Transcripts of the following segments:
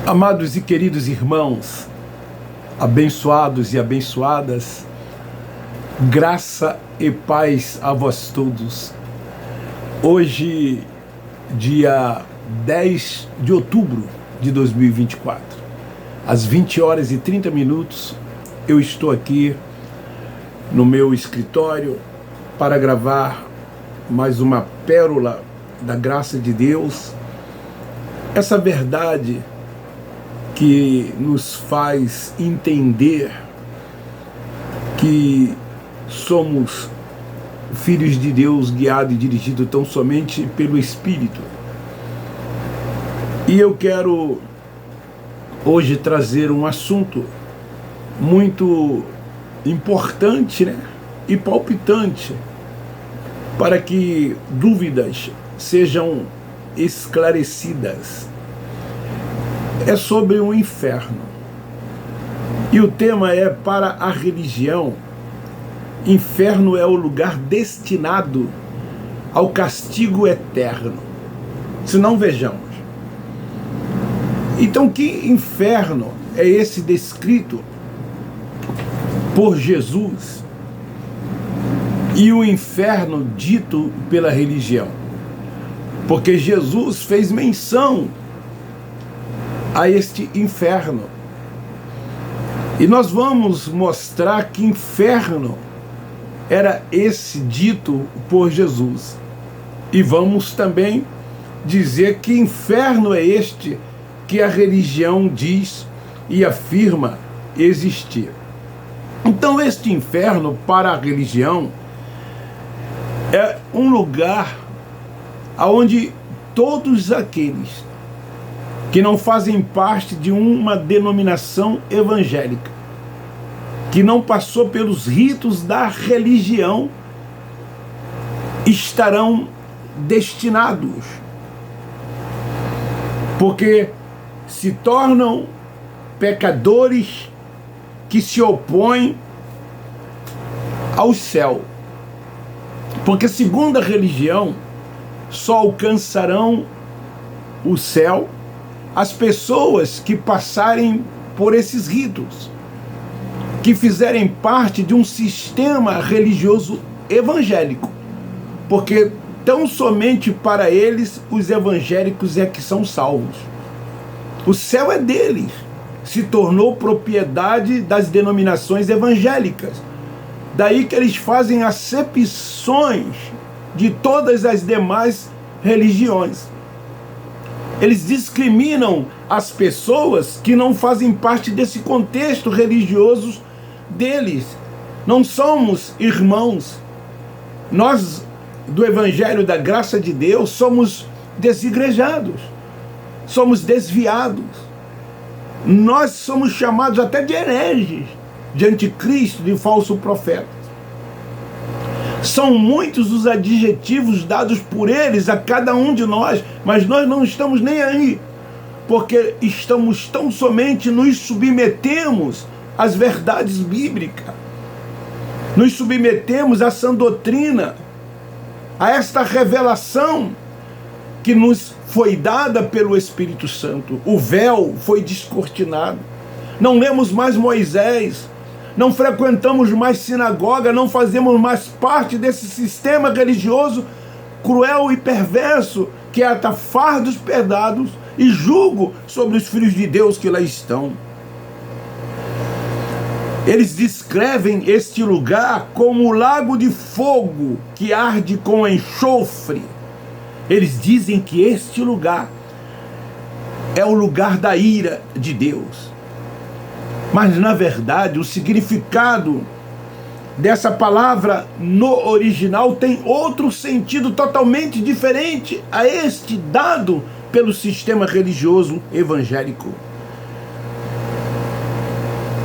Amados e queridos irmãos, abençoados e abençoadas, graça e paz a vós todos. Hoje, dia 10 de outubro de 2024, às 20 horas e 30 minutos, eu estou aqui no meu escritório para gravar mais uma pérola da graça de Deus, essa verdade que nos faz entender que somos filhos de Deus, guiados e dirigidos tão somente pelo Espírito. E eu quero hoje trazer um assunto muito importante, e palpitante, para que dúvidas sejam esclarecidas. É sobre o inferno. E o tema é: para a religião, inferno é o lugar destinado ao castigo eterno. Se não, vejamos. Então, que inferno é esse descrito por Jesus e o inferno dito pela religião? Porque Jesus fez menção a este inferno. E nós vamos mostrar que inferno era esse dito por Jesus. E vamos também dizer que inferno é este que a religião diz e afirma existir. Então, este inferno para a religião é um lugar onde todos aqueles que não fazem parte de uma denominação evangélica, que não passou pelos ritos da religião, estarão destinados, porque se tornam pecadores que se opõem ao céu. Porque, segundo a religião, só alcançarão o céu as pessoas que passarem por esses ritos, que fizerem parte de um sistema religioso evangélico, porque tão somente para eles os evangélicos é que são salvos. O céu é deles, se tornou propriedade das denominações evangélicas. Daí que eles fazem acepções de todas as demais religiões. Eles discriminam as pessoas que não fazem parte desse contexto religioso deles. Não somos irmãos. Nós, do Evangelho da Graça de Deus, somos desigrejados, somos desviados. Nós somos chamados até de hereges, de anticristo, de falso profeta. São muitos os adjetivos dados por eles a cada um de nós, mas nós não estamos nem aí, porque estamos tão somente nos submetemos às verdades bíblicas, nos submetemos à sã doutrina, a esta revelação que nos foi dada pelo Espírito Santo. O véu foi descortinado, não lemos mais Moisés, não frequentamos mais sinagoga, não fazemos mais parte desse sistema religioso cruel e perverso que ata fardos pesados e julgo sobre os filhos de Deus que lá estão. Eles descrevem este lugar como o lago de fogo que arde com enxofre. Eles dizem que este lugar é o lugar da ira de Deus. Mas, na verdade, o significado dessa palavra no original tem outro sentido totalmente diferente a este dado pelo sistema religioso evangélico.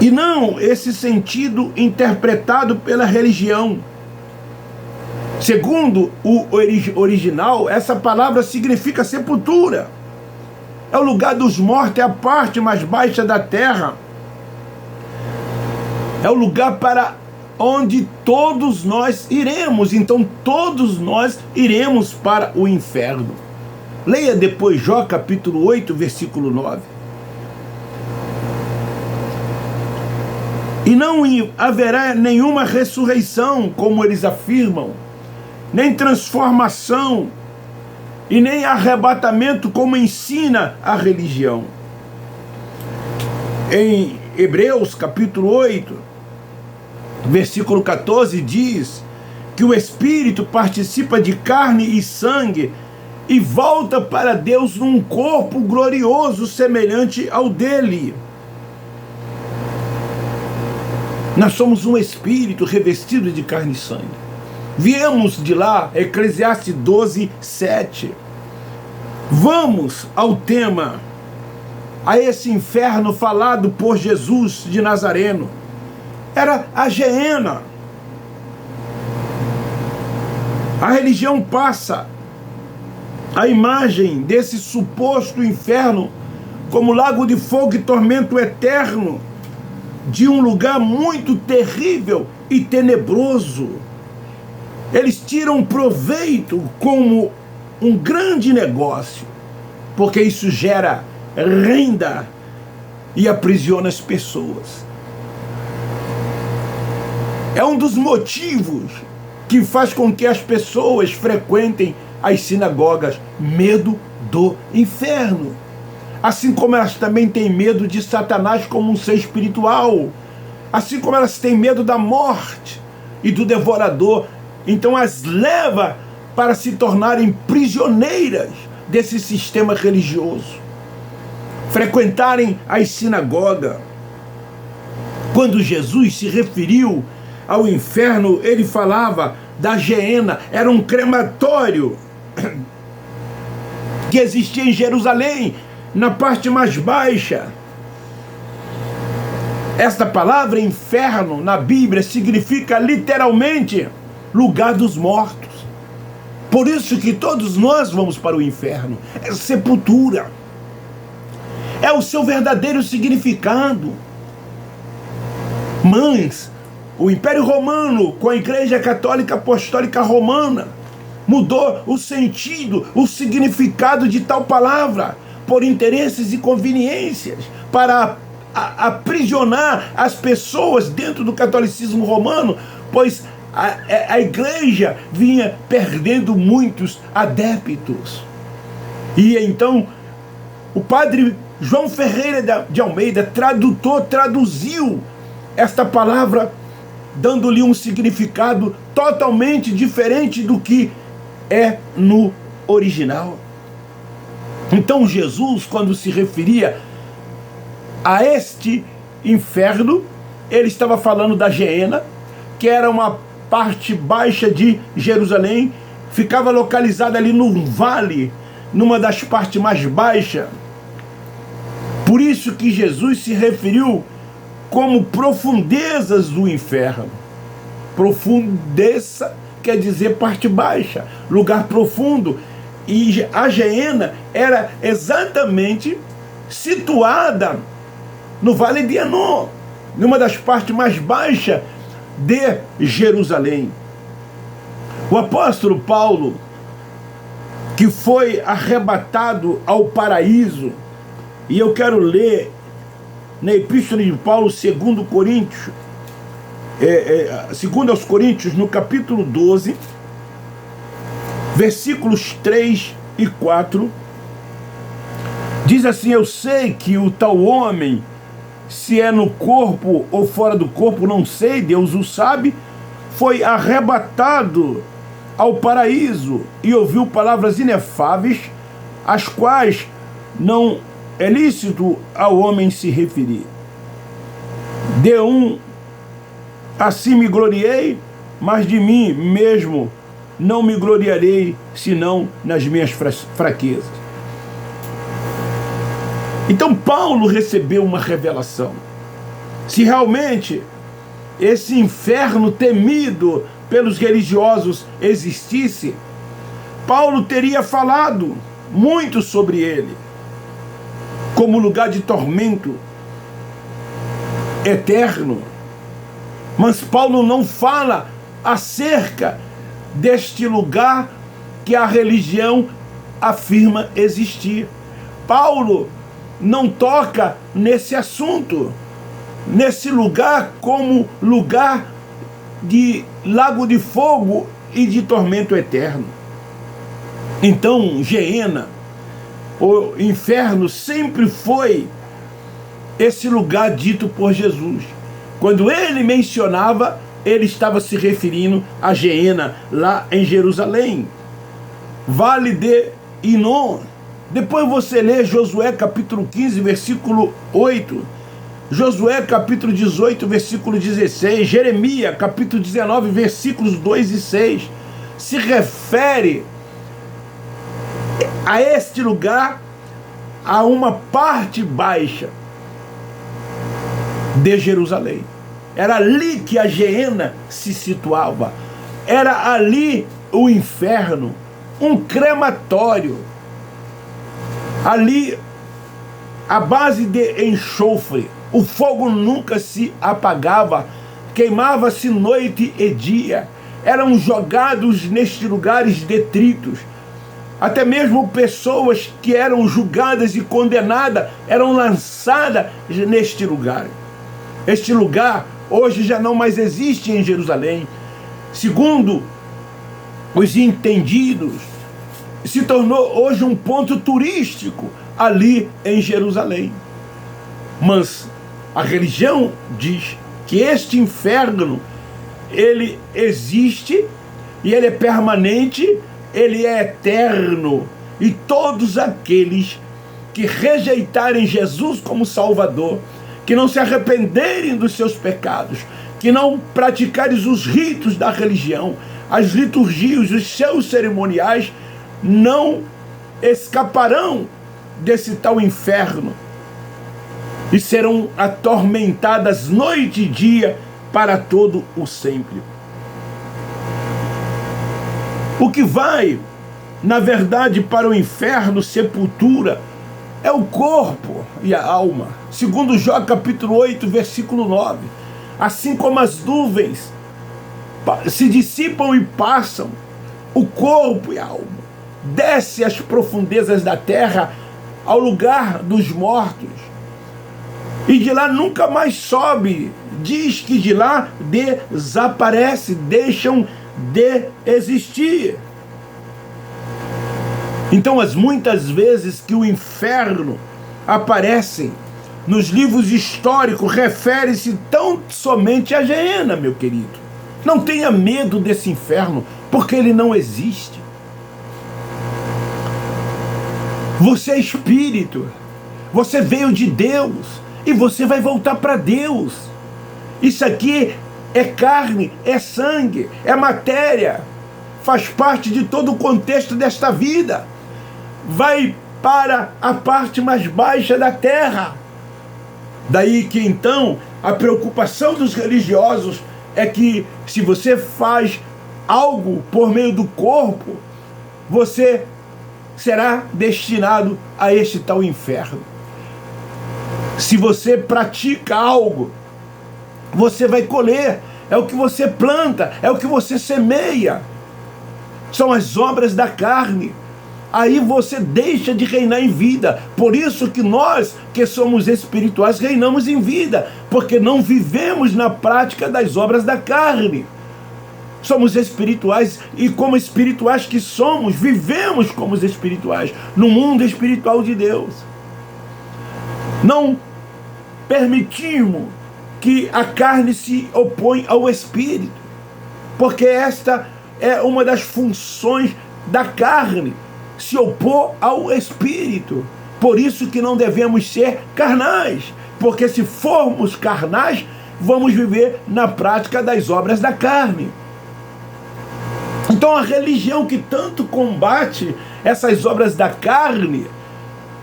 E não esse sentido interpretado pela religião. Segundo o original, essa palavra significa sepultura. É o lugar dos mortos, é a parte mais baixa da terra. É o lugar para onde todos nós iremos. Então todos nós iremos para o inferno. Leia depois Jó capítulo 8, versículo 9. E não haverá nenhuma ressurreição, como eles afirmam, nem transformação, e nem arrebatamento, como ensina a religião. Em Hebreus capítulo 8, versículo 14, diz que o Espírito participa de carne e sangue e volta para Deus num corpo glorioso semelhante ao dele. Nós somos um espírito revestido de carne e sangue. Viemos de lá, Eclesiastes 12, 7. Vamos ao tema, a esse inferno falado por Jesus de Nazareno. Era a Geena. A religião passa a imagem desse suposto inferno como lago de fogo e tormento eterno, de um lugar muito terrível e tenebroso. Eles tiram proveito como um grande negócio, porque isso gera renda e aprisiona as pessoas. É um dos motivos que faz com que as pessoas frequentem as sinagogas, medo do inferno. Assim como elas também têm medo de Satanás como um ser espiritual, assim como elas têm medo da morte e do devorador, então as leva para se tornarem prisioneiras desse sistema religioso, frequentarem as sinagogas. Quando Jesus se referiu ao inferno, ele falava da Geena, era um crematório que existia em Jerusalém, na parte mais baixa. Esta palavra inferno na Bíblia significa literalmente lugar dos mortos. Por isso que todos nós vamos para o inferno. É sepultura. É o seu verdadeiro significado. Mas o Império Romano, com a Igreja Católica Apostólica Romana, mudou o sentido, o significado de tal palavra, por interesses e conveniências, para aprisionar as pessoas dentro do catolicismo romano, pois a igreja vinha perdendo muitos adeptos. E então o padre João Ferreira de Almeida, tradutor, traduziu esta palavra, dando-lhe um significado totalmente diferente do que é no original. Então Jesus, quando se referia a este inferno, ele estava falando da Geena, que era uma parte baixa de Jerusalém, ficava localizada ali no vale, numa das partes mais baixas. Por isso que Jesus se referiu como profundezas do inferno. Profundeza quer dizer parte baixa, lugar profundo. E a Geena era exatamente situada no Vale de Enom, numa das partes mais baixas de Jerusalém. O apóstolo Paulo, que foi arrebatado ao paraíso, e eu quero ler na Epístola de Paulo, 2 Coríntios, 2 aos Coríntios, no capítulo 12, versículos 3 e 4, diz assim: eu sei que o tal homem, se é no corpo ou fora do corpo, não sei, Deus o sabe, foi arrebatado ao paraíso e ouviu palavras inefáveis, às quais não é lícito ao homem se referir. De um assim me gloriei, mas de mim mesmo não me gloriarei, senão nas minhas fraquezas. Então Paulo recebeu uma revelação. Se realmente esse inferno temido pelos religiosos existisse, Paulo teria falado muito sobre ele, como lugar de tormento eterno. Mas Paulo não fala acerca deste lugar que a religião afirma existir. Paulo não toca nesse assunto. nesse lugar como lugar de lago de fogo e de tormento eterno. Então, Geena, o inferno, sempre foi esse lugar dito por Jesus. Quando ele mencionava, ele estava se referindo a Geena, lá em Jerusalém. Vale de Inom. Depois você lê Josué capítulo 15, versículo 8. Josué capítulo 18, versículo 16. Jeremias capítulo 19, versículos 2 e 6. Se refere a este lugar, a uma parte baixa de Jerusalém. Era ali que a Geena se situava. Era ali o inferno, um crematório. Ali, a base de enxofre. O fogo nunca se apagava, queimava-se noite e dia. Eram jogados nestes lugares detritos. Até mesmo pessoas que eram julgadas e condenadas eram lançadas neste lugar. Este lugar hoje já não mais existe em Jerusalém. Segundo os entendidos, se tornou hoje um ponto turístico ali em Jerusalém. Mas a religião diz que este inferno, ele existe e ele é permanente, ele é eterno. E todos aqueles que rejeitarem Jesus como Salvador, que não se arrependerem dos seus pecados, que não praticarem os ritos da religião, as liturgias, os seus cerimoniais, não escaparão desse tal inferno e serão atormentadas noite e dia para todo o sempre. O que vai, na verdade, para o inferno, sepultura, é o corpo e a alma. Segundo Jó capítulo 8, versículo 9. Assim como as nuvens se dissipam e passam, o corpo e a alma desce às profundezas da terra, ao lugar dos mortos, e de lá nunca mais sobe. Diz que de lá desaparece, deixam de existir. Então, as muitas vezes que o inferno aparece nos livros históricos, refere-se tão somente a Geena, meu querido. Não tenha medo desse inferno, porque ele não existe. Você é espírito, você veio de Deus e você vai voltar para Deus. Isso aqui é carne, é sangue, é matéria, faz parte de todo o contexto desta vida. Vai para a parte mais baixa da terra. Daí que então a preocupação dos religiosos é que se você faz algo por meio do corpo, você será destinado a este tal inferno. Se você pratica algo, você vai colher. É o que você planta, é o que você semeia. São as obras da carne. Aí você deixa de reinar em vida. Por isso que nós, que somos espirituais, reinamos em vida, porque não vivemos na prática das obras da carne. Somos espirituais e, como espirituais que somos, vivemos como os espirituais, no mundo espiritual de Deus. Não permitimos que a carne se opõe ao espírito, porque esta é uma das funções da carne, se opor ao espírito. Por isso que não devemos ser carnais, porque se formos carnais, vamos viver na prática das obras da carne. Então a religião que tanto combate essas obras da carne,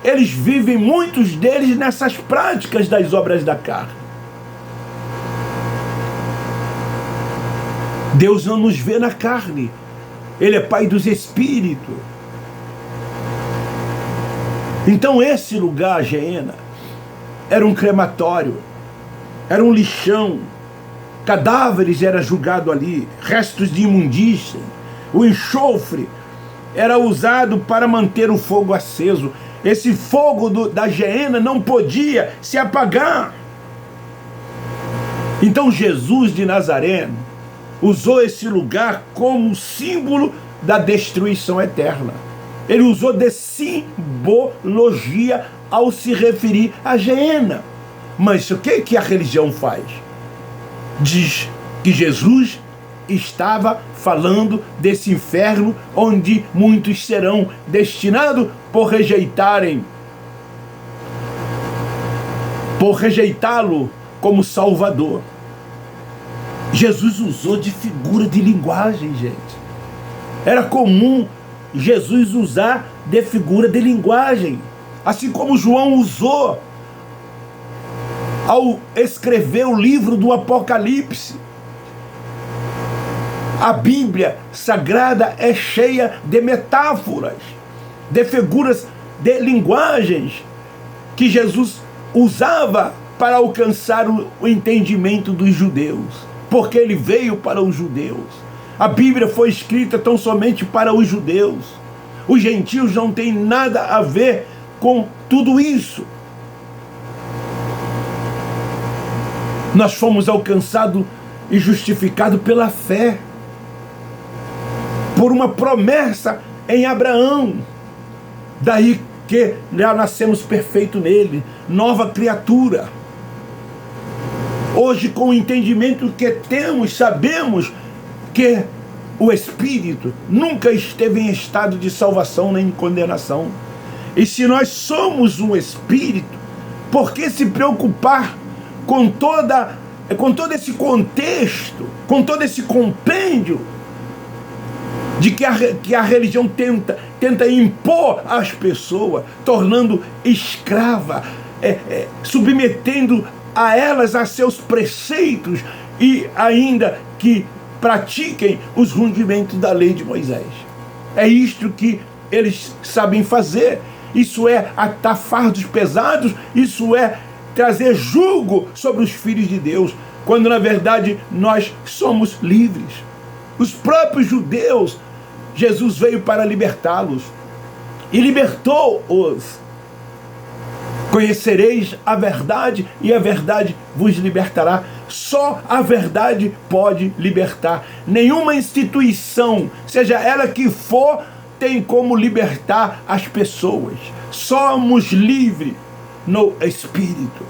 eles vivem, muitos deles, nessas práticas das obras da carne. Deus não nos vê na carne. Ele é Pai dos Espíritos. Então esse lugar, Geena, era um crematório, era um lixão, cadáveres eram julgados ali, restos de imundícia. O enxofre era usado para manter o fogo aceso. Esse fogo da Geena não podia se apagar. Então Jesus de Nazaré usou esse lugar como símbolo da destruição eterna. Ele usou de simbologia ao se referir a Geena. Mas o que a religião faz? Diz que Jesus estava falando desse inferno onde muitos serão destinados por rejeitá-lo como Salvador. Jesus usou de figura de linguagem, gente. Era comum Jesus usar de figura de linguagem, assim como João usou ao escrever o livro do Apocalipse. A Bíblia Sagrada é cheia de metáforas, de figuras de linguagens que Jesus usava para alcançar o entendimento dos judeus, porque ele veio para os judeus. A Bíblia foi escrita tão somente para os judeus. Os gentios não têm nada a ver com tudo isso. Nós fomos alcançados e justificados pela fé, por uma promessa em Abraão. Daí que já nascemos perfeito nele, nova criatura. Hoje, com o entendimento que temos, sabemos que o Espírito nunca esteve em estado de salvação nem de condenação. E se nós somos um Espírito, por que se preocupar com todo esse contexto, com todo esse compêndio de que a religião tenta impor às pessoas, tornando escrava, submetendo a elas a seus preceitos e ainda que pratiquem os rudimentos da lei de Moisés. É isto que eles sabem fazer. Isso é atar fardos pesados, isso é trazer jugo sobre os filhos de Deus, quando na verdade nós somos livres. Os próprios judeus, Jesus veio para libertá-los e libertou-os. Conhecereis a verdade e a verdade vos libertará. Só a verdade pode libertar. Nenhuma instituição, seja ela que for, tem como libertar as pessoas. Somos livres no Espírito.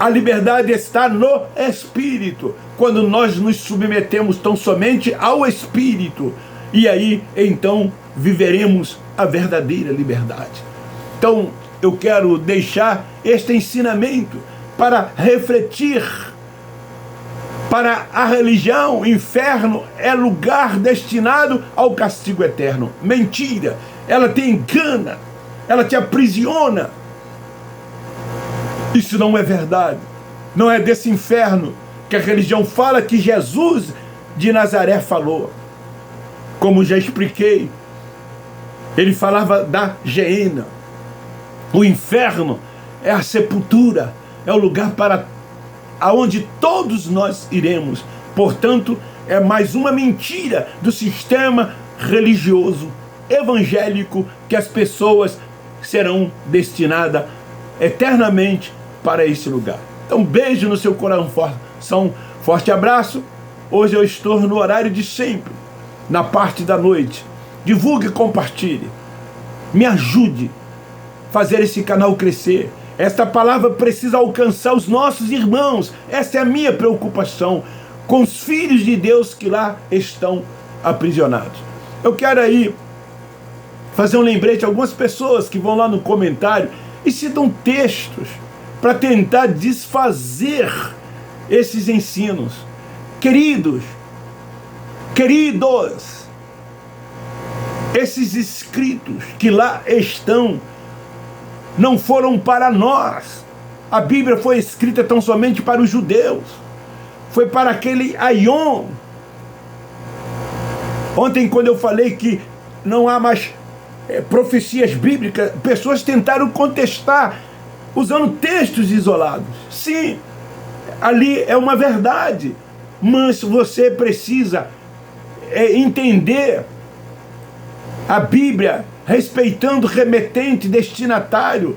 A liberdade está no Espírito, quando nós nos submetemos tão somente ao Espírito. E aí, então, viveremos a verdadeira liberdade. Então, eu quero deixar este ensinamento para refletir. Para a religião, o inferno é lugar destinado ao castigo eterno. Mentira! Ela te engana, ela te aprisiona. Isso não é verdade. Não é desse inferno que a religião fala que Jesus de Nazaré falou. Como já expliquei, ele falava da Geena. O inferno é a sepultura, é o lugar para aonde todos nós iremos. Portanto, é mais uma mentira do sistema religioso evangélico que as pessoas serão destinadas eternamente para esse lugar. Então, beijo no seu coração, forte abraço. Hoje eu estou no horário de sempre, na parte da noite. Divulgue e compartilhe. Me ajude a fazer esse canal crescer. Esta palavra precisa alcançar os nossos irmãos. Essa é a minha preocupação com os filhos de Deus que lá estão aprisionados. Eu quero aí fazer um lembrete a algumas pessoas que vão lá no comentário e citam textos para tentar desfazer esses ensinos. Queridos, esses escritos que lá estão não foram para nós. A Bíblia foi escrita tão somente para os judeus. Foi para aquele Aion. Ontem, quando eu falei que não há mais profecias bíblicas, pessoas tentaram contestar usando textos isolados. Sim, ali é uma verdade, mas você precisa entender a Bíblia respeitando remetente, destinatário,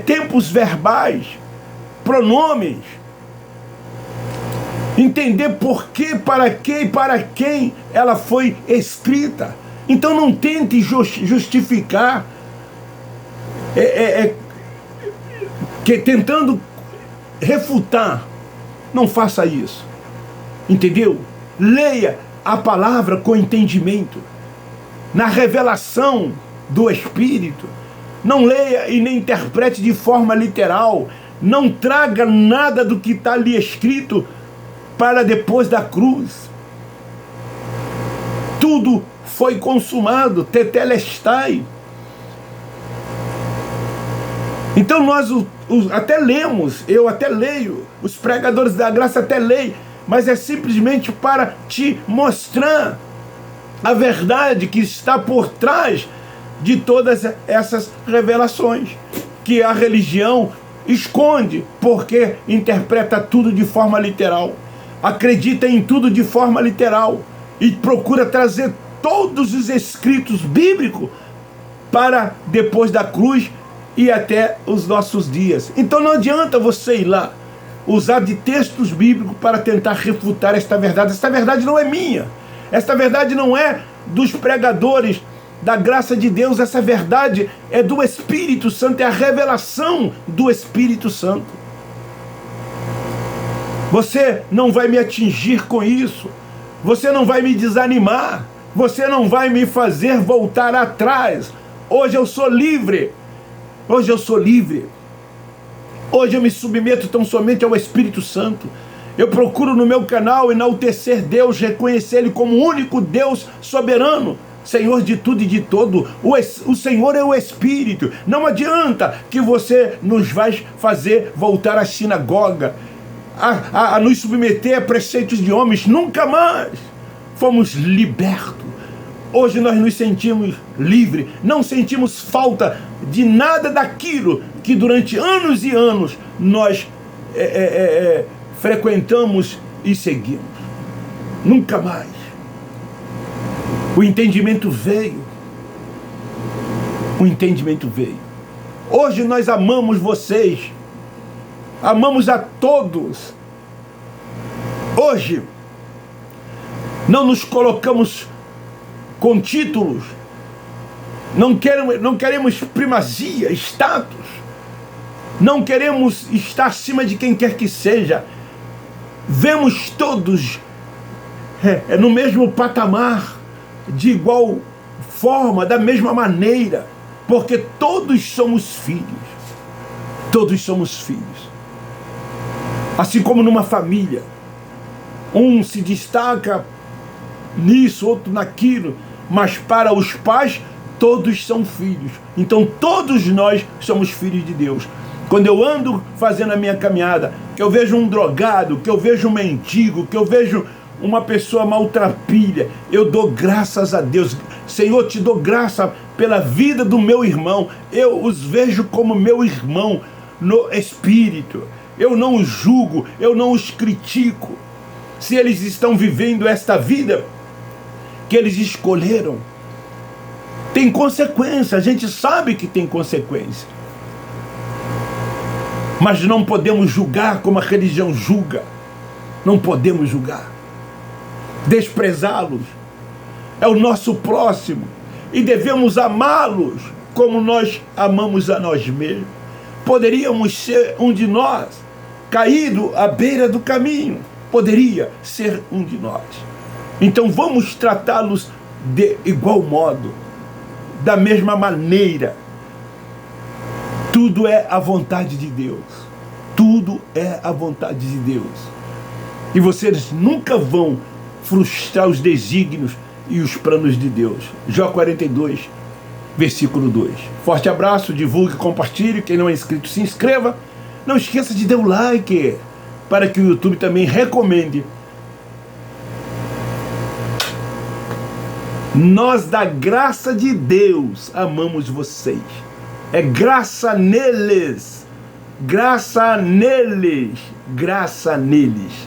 tempos verbais, pronomes. Entender por que, para que e para quem ela foi escrita. Então não tente justificar, tentando refutar. Não faça isso. Entendeu? Leia a palavra com entendimento, na revelação do Espírito. Não leia e nem interprete de forma literal. Não traga nada do que está ali escrito para depois da cruz. Tudo foi consumado, tetelestai. Então nós até lemos, eu até leio, os pregadores da graça até leem, mas é simplesmente para te mostrar a verdade que está por trás de todas essas revelações, que a religião esconde, porque interpreta tudo de forma literal, acredita em tudo de forma literal e procura trazer todos os escritos bíblicos para depois da cruz e até os nossos dias. Então não adianta você ir lá usar de textos bíblicos para tentar refutar esta verdade. Esta verdade não é minha. Esta verdade não é dos pregadores da graça de Deus. Essa verdade é do Espírito Santo, é a revelação do Espírito Santo. Você não vai me atingir com isso. Você não vai me desanimar. Você não vai me fazer voltar atrás. Hoje eu sou livre. Hoje eu sou livre. Hoje eu me submeto tão somente ao Espírito Santo. Eu procuro no meu canal enaltecer Deus, reconhecer Ele como o único Deus soberano, Senhor de tudo e de todo. O Senhor é o Espírito. Não adianta que você nos vai fazer voltar à sinagoga, a nos submeter a preceitos de homens. Nunca mais. Fomos libertos. Hoje nós nos sentimos livres. Não sentimos falta de nada daquilo que durante anos e anos nós frequentamos e seguimos. Nunca mais. O entendimento veio. O entendimento veio. Hoje nós amamos vocês. Amamos a todos. Hoje não nos colocamos com títulos. Não queremos primazia, status. Não queremos estar acima de quem quer que seja. Vemos todos no mesmo patamar, de igual forma, da mesma maneira, porque todos somos filhos. Todos somos filhos. Assim como numa família, um se destaca nisso, outro naquilo, mas para os pais, todos são filhos. Então todos nós somos filhos de Deus. Quando eu ando fazendo a minha caminhada, que eu vejo um drogado, que eu vejo um mendigo, que eu vejo uma pessoa maltrapilha, eu dou graças a Deus. Senhor, te dou graça pela vida do meu irmão. Eu os vejo como meu irmão no Espírito. Eu não os julgo, eu não os critico. Se eles estão vivendo esta vida que eles escolheram, tem consequência, a gente sabe que tem consequência. Mas não podemos julgar como a religião julga. Não podemos julgar. Desprezá-los. É o nosso próximo. E devemos amá-los como nós amamos a nós mesmos. Poderíamos ser um de nós, caído à beira do caminho. Poderia ser um de nós. Então vamos tratá-los de igual modo, da mesma maneira. Tudo é a vontade de Deus. Tudo é a vontade de Deus. E vocês nunca vão frustrar os desígnios e os planos de Deus. Jó 42, versículo 2. Forte abraço, divulgue, compartilhe. Quem não é inscrito, se inscreva. Não esqueça de dar o like, para que o YouTube também recomende. Nós, da graça de Deus, amamos vocês. É graça neles, graça neles, graça neles.